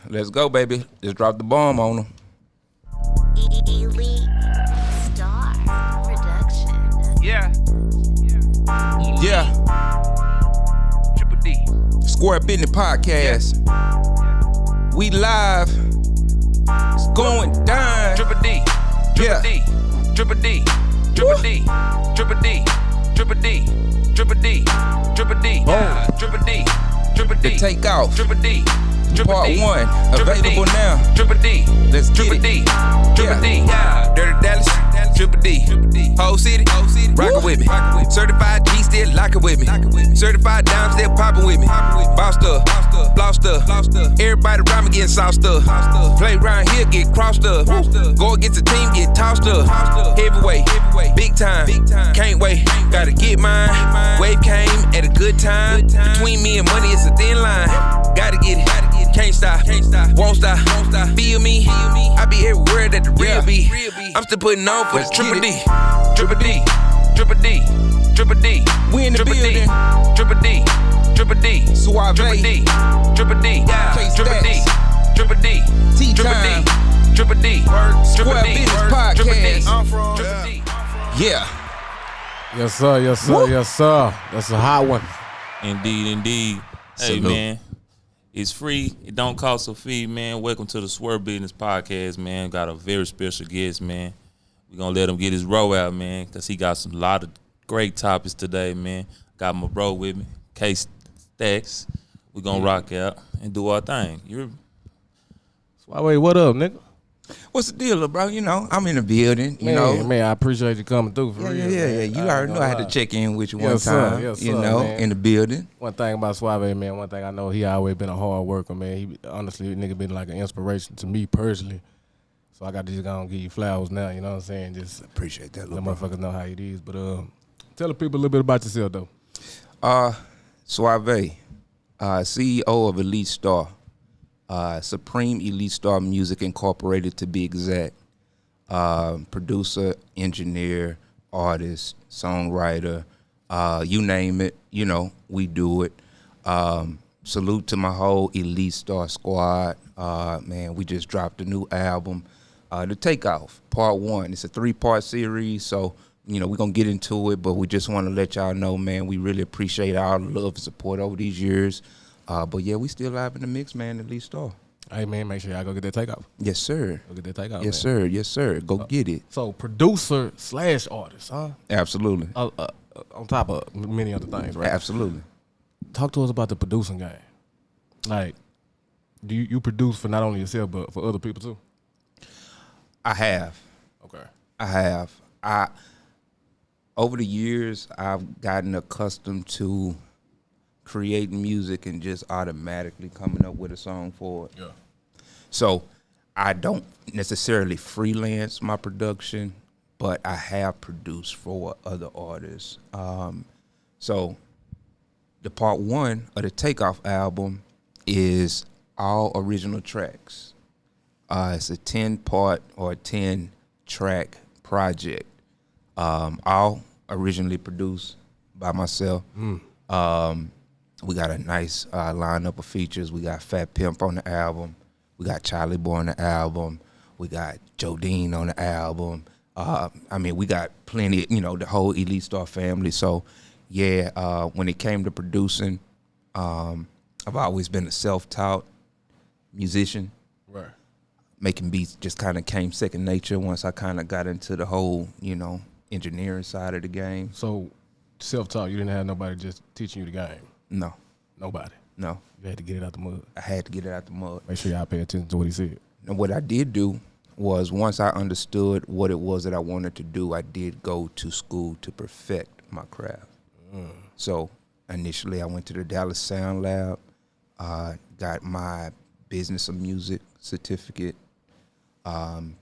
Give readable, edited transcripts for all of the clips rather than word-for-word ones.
Let's go, baby. Just drop the bomb on them. Elite Star Production. Yeah. Yeah. Triple D. Square Bidness Podcast. We live. It's going down. Triple D. Yeah. Triple D. Triple D. Triple D. Triple D. Triple D. Triple D. Boom. Triple D. Triple The D. takeoff. Triple D. Part 1. Available now. Triple D. Let's get Triple it. D. Triple D. Dirty Dallas. Triple D. Whole city. Rockin' with me. Certified G still lockin' with me. Certified dime still poppin' with me. Bossed up. Flossed up. Everybody around me getting sauced up. Play round here, get crossed up. Go against the team, get tossed up. Heavyweight. Big time. Can't wait. Gotta get mine. Wave came at a good time. Between me and money, it's a thin line. Gotta get it. Can't stop, won't stop, feel me. I be everywhere that the real be. I'm still putting on for the Triple D. Triple D, Triple D, Triple D. We in the Triple building. D, Triple D, Triple D, Suave. Triple D, Triple D, Triple D, Triple D, Tea Triple time. D, Triple D, Square Bidness Podcast. Triple D. Yeah. Yes, sir. Yes, sir. Woo. Yes, sir. That's a hot one. Indeed. Hey, Salute. man. It's free. It don't cost a fee, man. Welcome to the Suave Bidness Podcast, man. Got a very special guest, man. We're going to let him get his row out, man, because he got some lot of great topics today, man. Got my bro with me, K Stacks. We're going to rock out and do our thing. Wait, what up, nigga? What's the deal, bro? You know, I'm in the building. You Man, know. man, I appreciate you coming through for real. Yeah. man. You I already ain't know gonna I had to lie. check in with you Yes, one sir. time. Yes, you sir, know, man. in the building. One thing about Suave, man, one thing I know, he always been a hard worker, man. He honestly, nigga, been like an inspiration to me personally. So I got to just go and give you flowers now, you know what I'm saying? Just Appreciate that, let little bro. motherfuckers know how it is. But tell the people a little bit about yourself, though. Suave, CEO of Elite Star, Supreme Elite Star Music Incorporated to be exact. Producer, engineer, artist, songwriter, you name it, you know, we do it. Salute to my whole Elite Star squad. Man, we just dropped a new album, The Takeoff, Part 1. It's a 3-part series, so, you know, we're going to get into it, but we just want to let y'all know, man, we really appreciate all the love and support over these years. But, yeah, we still live in the mix, man, Elite Star. Hey, man, make sure y'all go get that takeoff. Yes, sir. Go get that takeoff, Yes, man. sir. Yes, sir. Go get it. So producer / artist, huh? Absolutely. On top of many other things, right? Absolutely. Talk to us about the producing game. Like, do you produce for not only yourself but for other people too? I have. Okay. I have. Over the years, I've gotten accustomed to creating music and just automatically coming up with a song for it. Yeah. So I don't necessarily freelance my production, but I have produced for other artists. So the Part 1 of the Takeoff album is all original tracks. It's a 10-part or 10-track project, all originally produced by myself. We got a nice lineup of features. We got Fat Pimp on the album. We got Charlie Boy on the album. We got Jodine on the album. We got plenty, you know, the whole Elite Star family. So, yeah, when it came to producing, I've always been a self-taught musician. Right. Making beats just kind of came second nature once I kind of got into the whole, you know, engineering side of the game. So self-taught, you didn't have nobody just teaching you the game. No, Nobody. no. You had to get it out the mud. I had to get it out the mud. Make sure y'all pay attention to what he said. And what I did do was once I understood what it was that I wanted to do, I did go to school to perfect my craft. So initially I went to the Dallas Sound Lab, got my Business of Music certificate,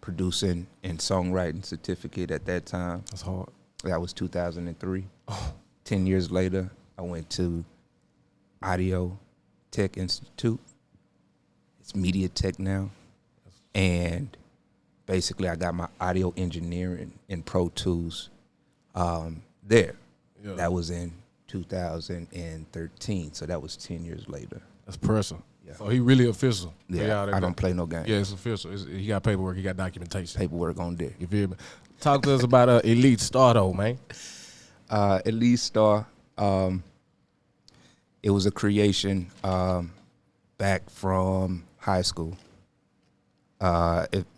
producing and songwriting certificate at that time. That's hard. That was 2003. 10 years later, I went to Audio Tech Institute. It's Media Tech now. And basically I got my audio engineering in Pro Tools there. Yeah. That was in 2013, so that was 10 years later. That's pressure. Yeah. So he really official. for Yeah, y'all that I got- don't play no game. Yeah, it's official. He got paperwork. He got documentation. Paperwork on deck. You feel me? Talk to us about Elite Star though, man. Elite Star, it was a creation back from high school.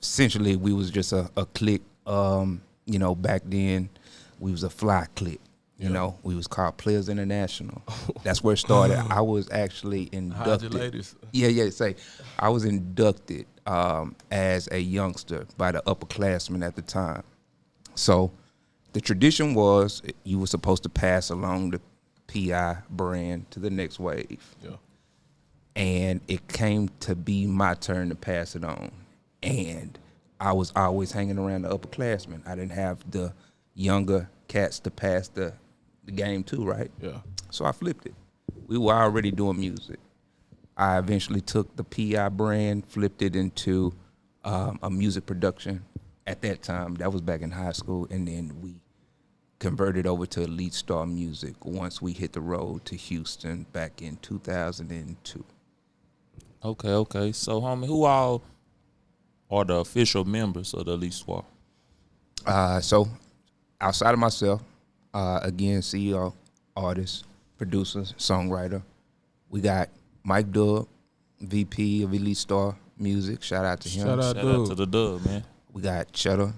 Essentially, we was just a clique. Back then, we was a fly clique. You know, we was called Players International. That's where it started. I was actually inducted. How'd you ladies? Yeah. I was inducted as a youngster by the upperclassmen at the time. So the tradition was you were supposed to pass along the PI brand to the next wave. Yeah. And it came to be my turn to pass it on. And I was always hanging around the upperclassmen. I didn't have the younger cats to pass the game to, right? Yeah. So I flipped it. We were already doing music. I eventually took the PI brand, flipped it into a music production. At that time, that was back in high school, and then we converted over to Elite Star Music once we hit the road to Houston back in 2002. Okay. So, homie, who all are the official members of the Elite Star? So outside of myself, again, CEO, artist, producer, songwriter, we got Mike Dub, VP of Elite Star Music. Shout out to him. Shout out. Shout out to the Dub, man. We got Cheddar,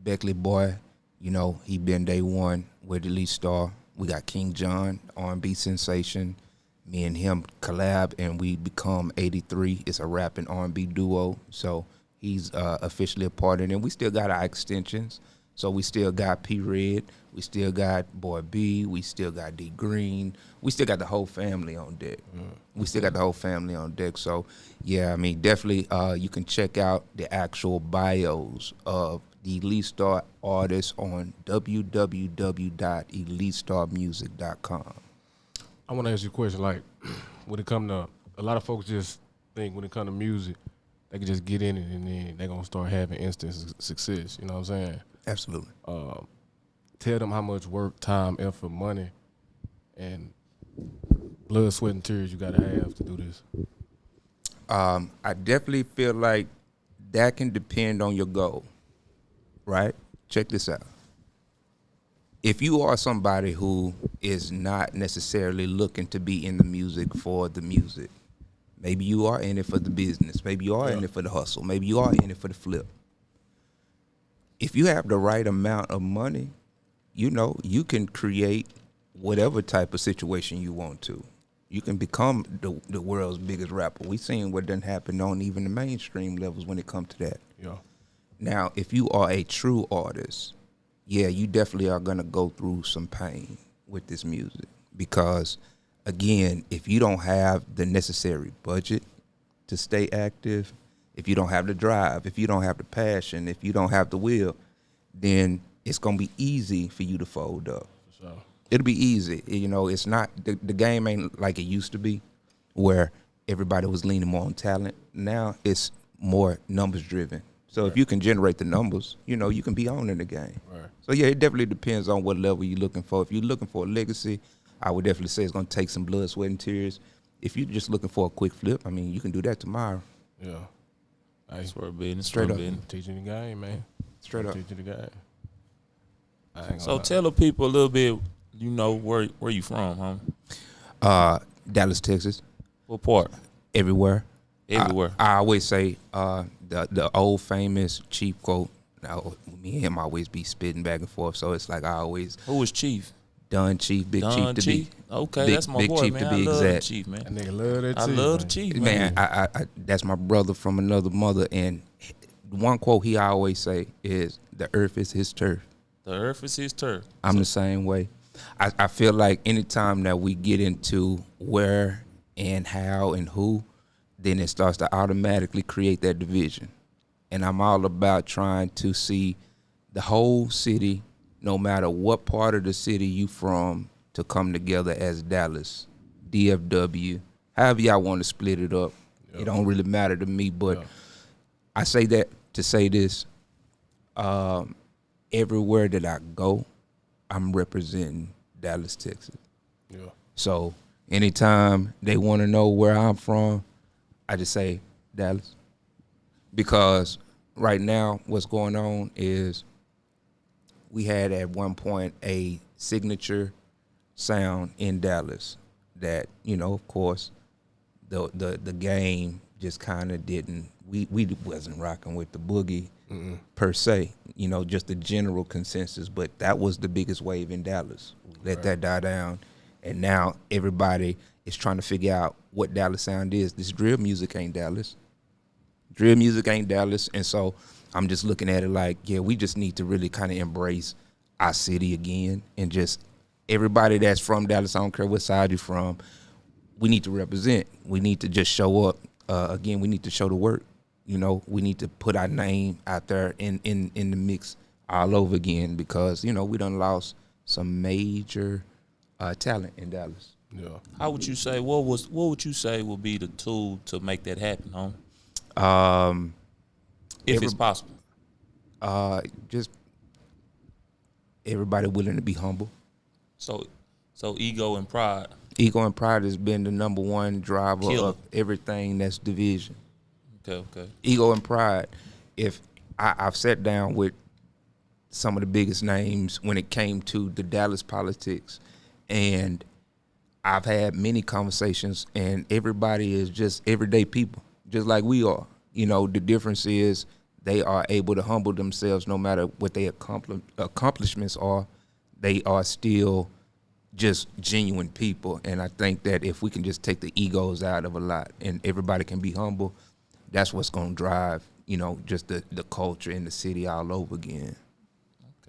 Beckley Boy. You know, he been day one with Elite Star. We got King John, R&B sensation. Me and him collab, and we become 83. It's a rap and R&B duo. So he's officially a part of it. And we still got our extensions. So we still got P Red. We still got Boy B. We still got D Green. We still got the whole family on deck. We still got the whole family on deck. So, yeah, I mean, definitely you can check out the actual bios of the Elite Star artists on www.elitestarmusic.com. I want to ask you a question. Like, when it come to a lot of folks, just think when it come to music, they can just get in it and then they're gonna start having instant success. You know what I'm saying? Absolutely. Tell them how much work, time, effort, money, and blood, sweat, and tears you gotta have to do this. I definitely feel like that can depend on your goal, right? Check this out. If you are somebody who is not necessarily looking to be in the music for the music, maybe you are in it for the business, maybe you are in it for the hustle, maybe you are in it for the flip. If you have the right amount of money, you know, you can create whatever type of situation you want to. You can become the world's biggest rapper. We've seen what done happen on even the mainstream levels when it comes to that. Yeah. Now, if you are a true artist, yeah, you definitely are going to go through some pain with this music because, again, if you don't have the necessary budget to stay active, if you don't have the drive, if you don't have the passion, if you don't have the will, then it's going to be easy for you to fold up. So It'll be easy. You know, it's not, the game ain't like it used to be where everybody was leaning more on talent. Now it's more numbers driven. So if you can generate the numbers, you know, you can be on in the game. Right. So yeah, it definitely depends on what level you're looking for. If you're looking for a legacy, I would definitely say it's going to take some blood, sweat, and tears. If you're just looking for a quick flip, I mean, you can do that tomorrow. yeah. Hey, Swear business, Straight swear up. business. teaching the game, man. Straight up. Teaching the game. I ain't gonna So lie. tell the people a little bit, you know, where you from, huh? Dallas, Texas, What part? everywhere. Everywhere. I always say the old famous Chief quote. Now, me and him always be spitting back and forth, so it's like I always Who was Chief? done Chief, big Don Chief to Chief? be. Okay, big, that's my big boy, Chief man. to be I love the exact. Chief, man. That nigga love that I too, love the man. Chief, Man, man. I that's my brother from another mother, and one quote he always say is, "The earth is his turf." The earth is his turf. I'm the same way. I feel like anytime that we get into where and how and who, then it starts to automatically create that division. And I'm all about trying to see the whole city, no matter what part of the city you from, to come together as Dallas, DFW, however y'all want to split it up. It don't really matter to me, but I say that to say this. Everywhere that I go, I'm representing Dallas, Texas. Yeah. So, Anytime they want to know where I'm from, I just say Dallas. Because right now what's going on is we had at one point a signature sound in Dallas that, of course, the game just kind of didn't, we wasn't rocking with the boogie per se, just the general consensus, but that was the biggest wave in Dallas. Let that die down. And now everybody is trying to figure out what Dallas sound is. This drill music ain't Dallas. Drill music ain't Dallas. And so I'm just looking at it like, yeah, we just need to really kind of embrace our city again, and just everybody that's from Dallas, I don't care what side you're from, we need to represent. We need to just show up. Again, we need to show the work. We need to put our name out there in the mix all over again, because, we done lost some major talent in Dallas. Yeah. How would you say, what would you say would be the tool to make that happen, home? If it's possible. Just everybody willing to be humble. So ego and pride. Ego and pride has been the number one driver Killer. of everything that's division. Okay. Ego and pride. If I've sat down with some of the biggest names when it came to the Dallas politics, and I've had many conversations, and everybody is just everyday people, just like we are. The difference is they are able to humble themselves no matter what their accomplishments are. They are still just genuine people. And I think that if we can just take the egos out of a lot and everybody can be humble, that's what's going to drive, just the culture in the city all over again.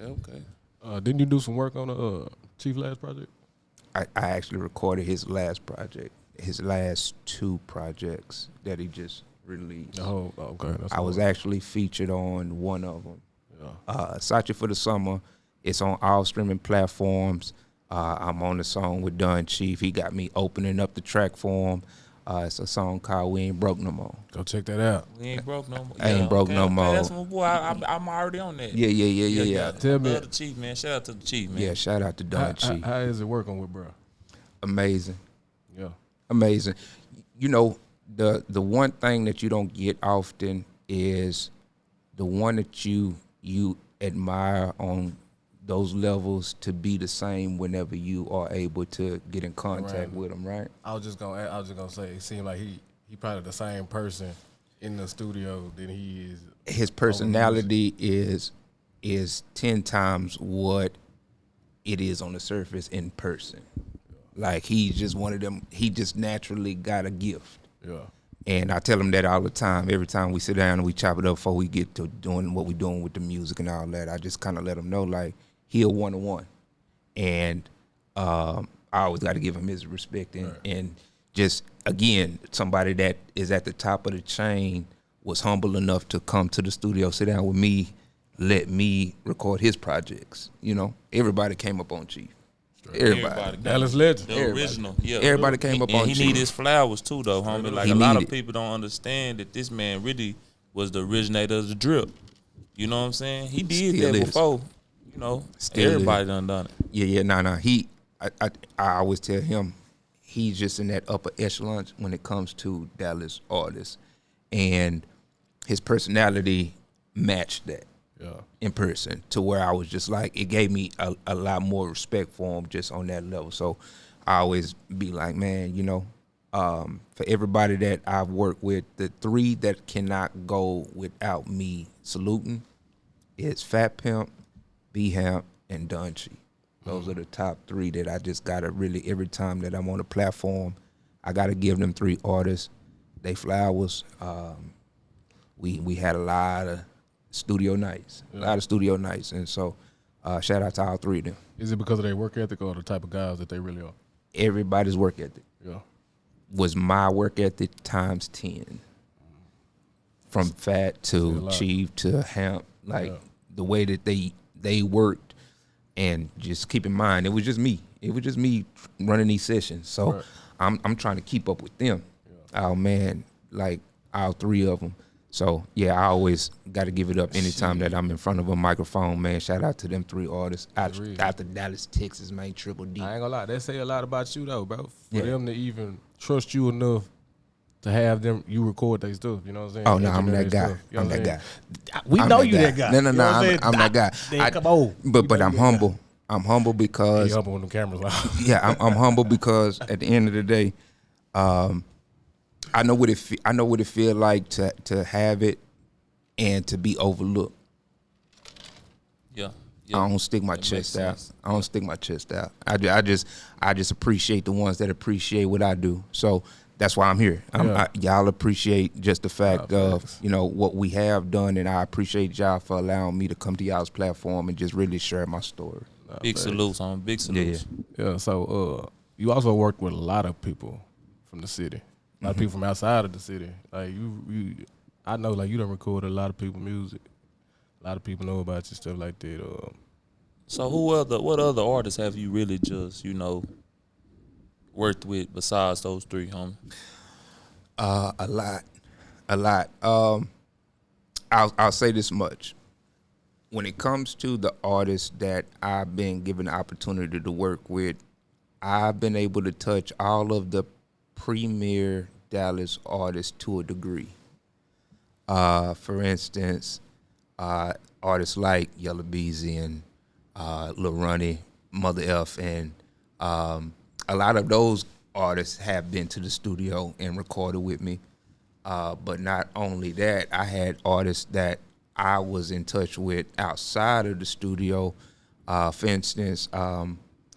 Okay. Didn't you do some work on the Chief last project? I actually recorded his last project, his last two projects that he just released. Oh, okay. That's I was actually featured on one of them. Yeah. Sachi for the Summer. It's on all streaming platforms. I'm on the song with Don Chief. He got me opening up the track for him. It's a song called We Ain't Broke No More. Go check that out. We ain't broke no more. I ain't broke no more. That's my boy. I'm already on that. Yeah. Tell me, Love the Chief, man. Shout out to the Chief, man. Yeah, shout out to Don Chief. how is it working with bro? Amazing. Yeah. Amazing. The one thing that you don't get often is the one that you admire on those levels to be the same whenever you are able to get in contact with them, right? I was just gonna say, it seemed like he probably the same person in the studio than he is. His personality is 10 times what it is on the surface in person. Like, he's just one of them. He just naturally got a gift. Yeah. And I tell him that all the time. Every time we sit down and we chop it up before we get to doing what we're doing with the music and all that, I just kind of let him know, like, he a one-on-one. And I always got to give him his respect. And just, again, somebody that is at the top of the chain was humble enough to come to the studio, sit down with me, let me record his projects. Everybody came up on Chief. Everybody. Dallas legend. The original. Yeah. Everybody came up on And he Chief. need his flowers too, though, homie. Like, He a lot need of it. people don't understand that this man really was the originator of the drip. You know what I'm saying? He did Still that is. before. Still Everybody is. done it. Yeah, nah. I always tell him he's just in that upper echelon when it comes to Dallas artists, and his personality matched that in person to where I was just like, it gave me a lot more respect for him just on that level. So I always be like, man, for everybody that I've worked with, the three that cannot go without me saluting is Fat Pimp, B-Hamp, and Don Chief. Those are the top three that I just gotta really, every time that I'm on a platform, I gotta give them three artists they flowers. We had a lot of studio nights, and so shout out to all three of them. Is it because of their work ethic or the type of guys that they really are? Everybody's work ethic Yeah. was my work ethic times 10. From Fat to Chief to Hamp, the way that they worked, and just keep in mind, it was just me. It was just me running these sessions. So I'm trying to keep up with them. Oh man, like all three of them. So yeah, I always got to give it up anytime that I'm in front of a microphone, man. Shout out to them 3 artists out the Dallas, Texas, man. Triple D. I ain't gonna lie, they say a lot about you though, bro. For Yeah. them to even trust you enough to have them, you record their stuff. You know what I'm saying? Oh no, I'm Engineer that their guy. stuff, you know I'm what that saying? guy. We I'm know you that guy. No, You know what I'm saying? I'm that guy. Then come on. But I'm humble. I'm humble He because up on the cameras. yeah, I'm humble because at the end of the day, I know what it feel like to have it and to be overlooked. Yeah. I don't stick my That chest makes out. sense. I don't stick my chest out. I just appreciate the ones that appreciate what I do. So that's why I'm here. Y'all appreciate just the fact of what we have done, and I appreciate y'all for allowing me to come to y'all's platform and just really share my story. Big salutes on big salutes. Yeah, so you also worked with a lot of people from the city. A lot of people from outside of the city. Like you I know like you done recorded a lot of people's music. A lot of people know about you, stuff like that. So what other artists have you really just, worked with besides those 3, homie? A lot. I'll say this much. When it comes to the artists that I've been given the opportunity to work with, I've been able to touch all of the premier Dallas artists to a degree. For instance, artists like Yella Beezy and Lil Ronnie, Mother F, and a lot of those artists have been to the studio and recorded with me. But not only that, I had artists that I was in touch with outside of the studio. For instance,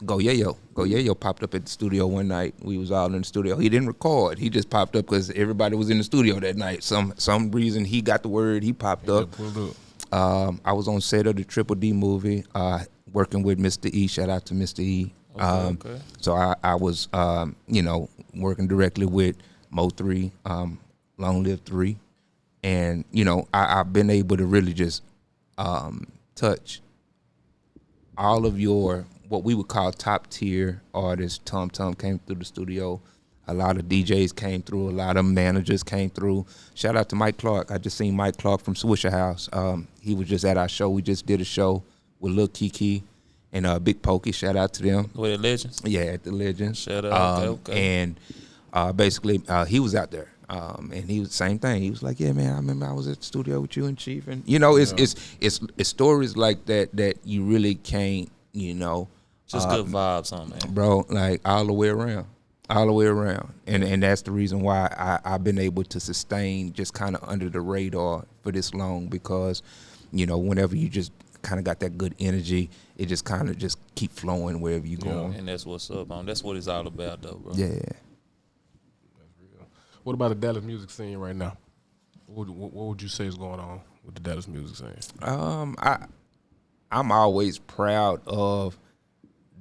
Go Yayo popped up at the studio one night. We was all in the studio. He didn't record. He just popped up because everybody was in the studio that night. Some reason he got the word. He popped up. I was on set of the Triple D movie, working with Mr. E. Shout out to Mr. E. Okay. So I was, working directly with Mo 3, Long Live 3. And, I've been able to really just touch all of your, what we would call top tier artists. Tom came through the studio. A lot of DJs came through. A lot of managers came through. Shout out to Mike Clark. I just seen Mike Clark from Swisher House. He was just at our show. We just did a show with Lil Kiki and Big Pokey. Shout out to them. With the Legends? Yeah, at the Legends. Shout out. Okay. And basically, he was out there. And he was same thing. He was like, "Yeah, man, I remember I was at the studio with you and Chief." And it's stories like that you really can't, Just good vibes on that, bro. Like all the way around. And that's the reason why I've been able to sustain just kind of under the radar for this long, because, whenever you just kind of got that good energy, it just kind of just keep flowing wherever you go. And that's what's up, on. That's what it's all about, though, bro. Yeah. What about the Dallas music scene right now? What would you say is going on with the Dallas music scene? I'm always proud of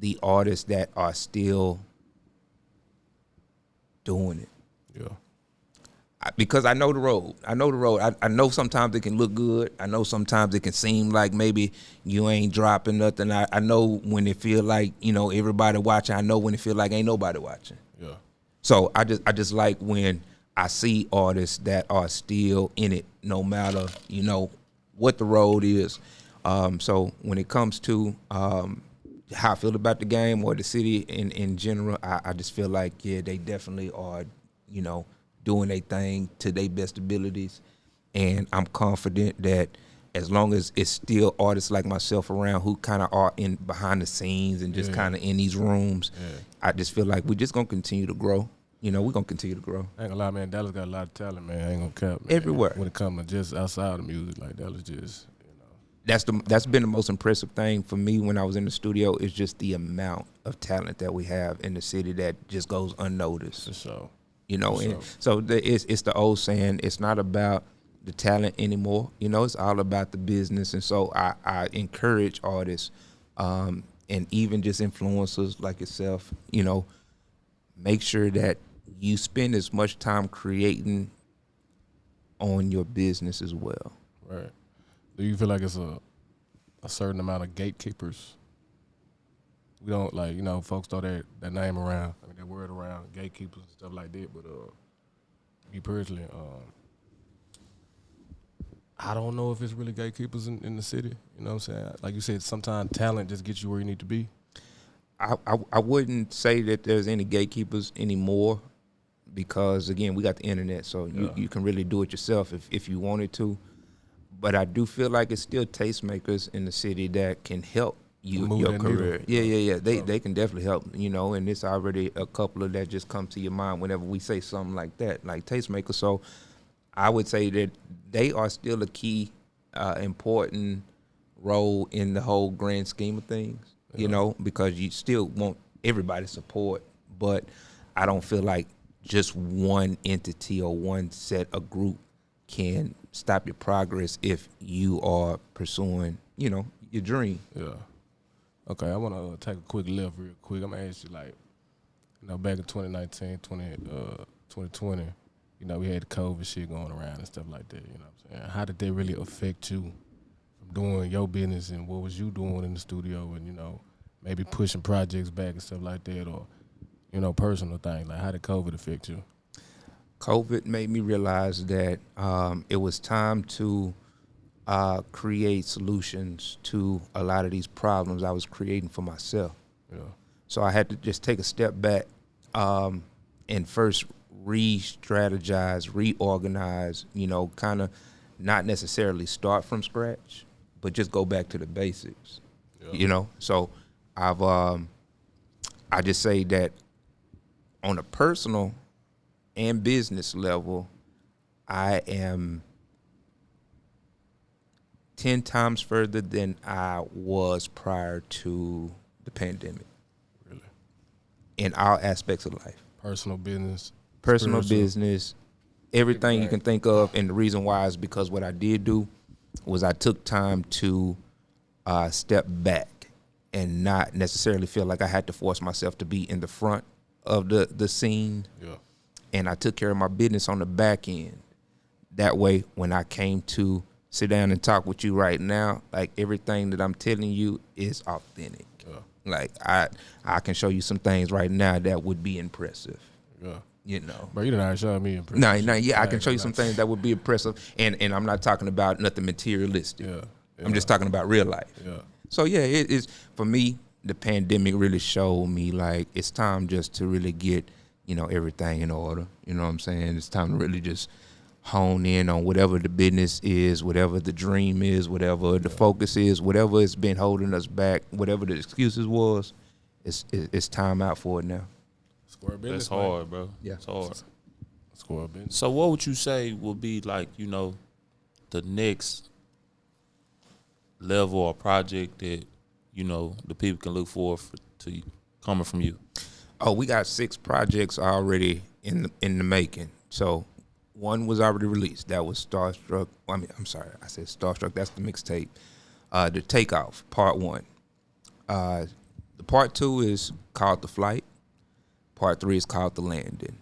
the artists that are still doing it. Yeah. Because I know the road. I know sometimes it can look good. I know sometimes it can seem like maybe you ain't dropping nothing. I know when it feel like, everybody watching. I know when it feel like ain't nobody watching. Yeah. So I just like when I see artists that are still in it, no matter, what the road is. So when it comes to how I feel about the game or the city in general, I just feel like, yeah, they definitely are, doing their thing to their best abilities. And I'm confident that as long as it's still artists like myself around who kind of are in behind the scenes and just kind of in these rooms, I just feel like we're just going to continue to grow. We're going to continue to grow. I ain't gonna lie, man. Dallas got a lot of talent, man. I ain't gonna cap, man. Everywhere. When it comes to just outside of music, like Dallas just, That's been the most impressive thing for me when I was in the studio, is just the amount of talent that we have in the city that just goes unnoticed. For sure. So it's the old saying, it's not about the talent anymore. It's all about the business. And so I encourage artists and even just influencers like yourself, make sure that you spend as much time creating on your business as well. Right. Do you feel like it's a certain amount of gatekeepers? We don't folks throw that name around, that word around, gatekeepers and stuff like that. But me personally, I don't know if it's really gatekeepers in the city. You know what I'm saying? Like you said, sometimes talent just gets you where you need to be. I wouldn't say that there's any gatekeepers anymore because, again, we got the internet, so you can really do it yourself if you wanted to. But I do feel like it's still tastemakers in the city that can help you Move your that career. needle. Yeah. They can definitely help, and it's already a couple of that just come to your mind whenever we say something like that, like tastemakers. So I would say that they are still a key, important role in the whole grand scheme of things, because you still want everybody's support, but I don't feel like just one entity or one set of group can stop your progress if you are pursuing, your dream. Yeah. Okay, I want to take a quick left real quick. I'm going to ask you, back in 2019, 2020, we had the COVID shit going around and stuff like that, you know what I'm saying? How did that really affect you from doing your business, and what was you doing in the studio, and, maybe pushing projects back and stuff like that, or, personal things? Like, how did COVID affect you? COVID made me realize that it was time to create solutions to a lot of these problems I was creating for myself. Yeah. So I had to just take a step back and first re-strategize, reorganize, kind of not necessarily start from scratch, but just go back to the basics, So I just say that on a personal and business level, I am 10 times further than I was prior to the pandemic. Really? In all aspects of life. Personal business. Personal spiritual. business, everything you can think of. And the reason why is because what I did do was I took time to step back and not necessarily feel like I had to force myself to be in the front of the scene. Yeah. And I took care of my business on the back end. That way, when I came to sit down and talk with you right now, like everything that I'm telling you is authentic. Yeah. Like I can show you some things right now that would be impressive. Yeah. But you didn't already show me impressive. No, I can show you some things that would be impressive. And I'm not talking about nothing materialistic. Yeah. I'm just talking about real life. Yeah. So yeah, it is, for me, the pandemic really showed me like it's time just to really get, everything in order. You know what I'm saying? It's time to really just hone in on whatever the business is, whatever the dream is, whatever the focus is, whatever has been holding us back, whatever the excuses was, it's time out for it now. Square business. That's hard, bro. Yeah. It's hard. Square business. So what would you say would be like, the next level or project that, the people can look forward to coming from you? Oh, we got 6 projects already in the making. So one was already released. That was Starstruck. I'm sorry, I said Starstruck. That's the mixtape. The Takeoff, Part 1. The Part 2 is called The Flight. Part 3 is called The Landing.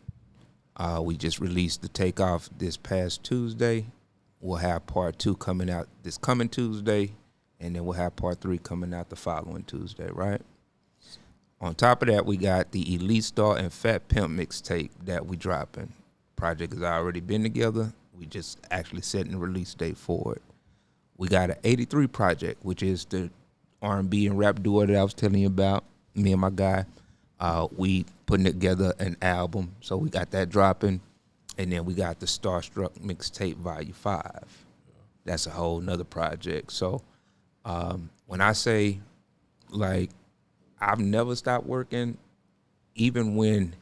We just released The Takeoff this past Tuesday. We'll have Part 2 coming out this coming Tuesday, and then we'll have Part 3 coming out the following Tuesday, right? On top of that, we got the Elite Star and Fat Pimp mixtape that we dropping. Project has already been together. We just actually setting the release date for it. We got an 83 project, which is the R&B and rap duo that I was telling you about, me and my guy. We putting together an album, so we got that dropping. And then we got the Starstruck mixtape Volume 5. That's a whole nother project. So when I say, like, I've never stopped working, even when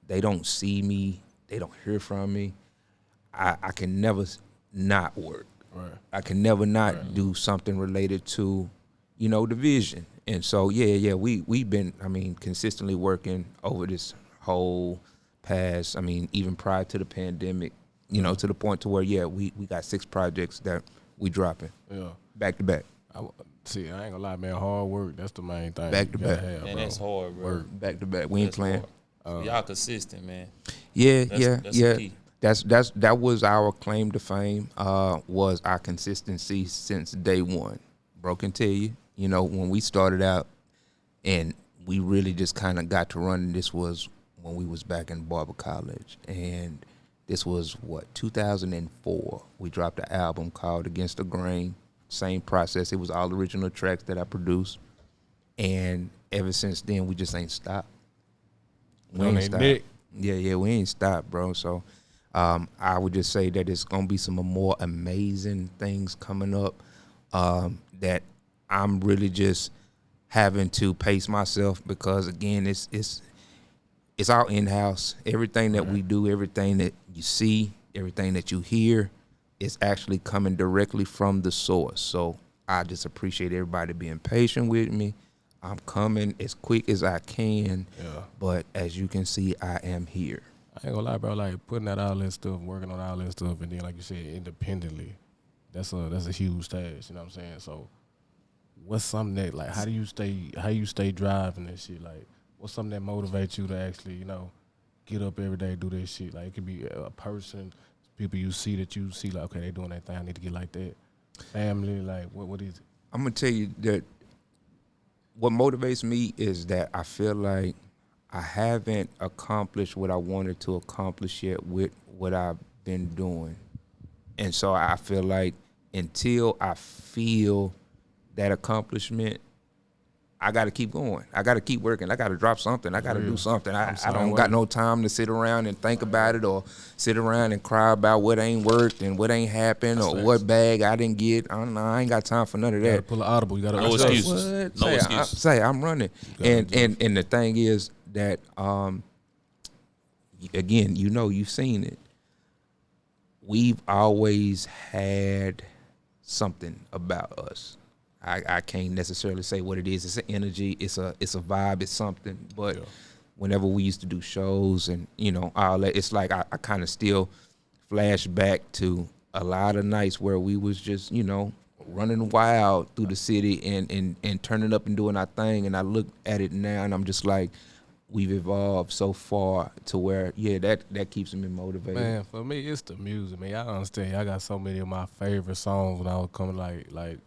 they don't see me, they don't hear from me, I can never not work. Right. I can never not do something related to, the vision. And so, we've been, consistently working over this whole past, even prior to the pandemic, to the point to where, we got 6 projects that we dropping. Yeah. Back to back. I ain't gonna lie, man. Hard work. That's the main thing. Back to back. Man, bro. that's hard, bro. Work. Back to back. We ain't That's playing. hard. Y'all consistent, man. That's the key. That was our claim to fame, was our consistency since day one. Bro can tell you, when we started out and we really just kind of got to running, this was when we was back in Barber College. And, This was 2004. We dropped an album called Against the Grain. Same process. It was all original tracks that I produced, and ever since then we just ain't stopped. We ain't stopped. Yeah, we ain't stopped, bro. So I would just say that it's gonna be some more amazing things coming up that I'm really just having to pace myself, because again, it's all in house. Everything that we do, everything that you see, everything that you hear, is actually coming directly from the source. So I just appreciate everybody being patient with me. I'm coming as quick as I can, but as you can see, I am here. I ain't gonna lie, bro. Like putting out all that stuff, working on all that stuff, and then like you said, independently, that's a huge task. You know what I'm saying? So, what's something that like how you stay driving that shit? Like, what's something that motivates you to actually get up every day, do this shit? Like it could be a person, people you see like okay, they doing that thing, I need to get like that. Family, like what is it? I'm gonna tell you that what motivates me is that I feel like I haven't accomplished what I wanted to accomplish yet with what I've been doing. And so I feel like until I feel that accomplishment, I got to keep going. I got to keep working. I got to drop something. I got to do something. I don't got no time to sit around and think about it, or sit around and cry about what ain't worked and what ain't happened, or what bag I didn't get. I ain't got time for none of that. You gotta pull an audible. You gotta No excuses. No excuses. Say I'm running. And the thing is that again, you've seen it. We've always had something about us. I can't necessarily say what it is. It's an energy. It's a vibe. It's something. But whenever we used to do shows and all that, it's like I kind of still flash back to a lot of nights where we was just running wild through the city and turning up and doing our thing. And I look at it now and I'm just like, we've evolved so far to where that keeps me motivated. Man, for me it's the music, man. I understand. I got so many of my favorite songs when I was coming like.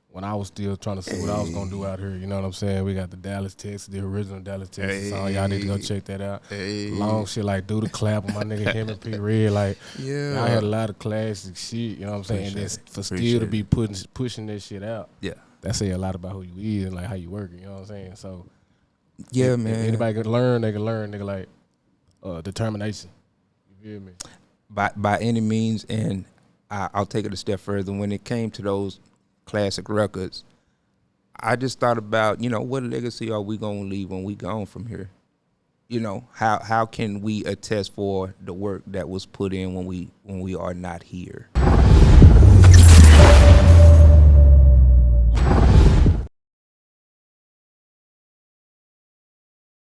When I was still trying to see what I was gonna do out here, you know what I'm saying? We got the Dallas, Texas, the original Dallas, Texas song. Y'all need to go check that out. Long shit like Do the Clap with my nigga him and P Red. Like, I had a lot of classic shit, you know what I'm saying? And then for still to be pushing this shit out, that say a lot about who you is and like how you working, you know what I'm saying? So man. If anybody can learn, nigga, like determination. You feel me? By any means, and I'll take it a step further. When it came to those classic records, I just thought about, what legacy are we gonna leave when we gone from here? How can we attest for the work that was put in when we are not here?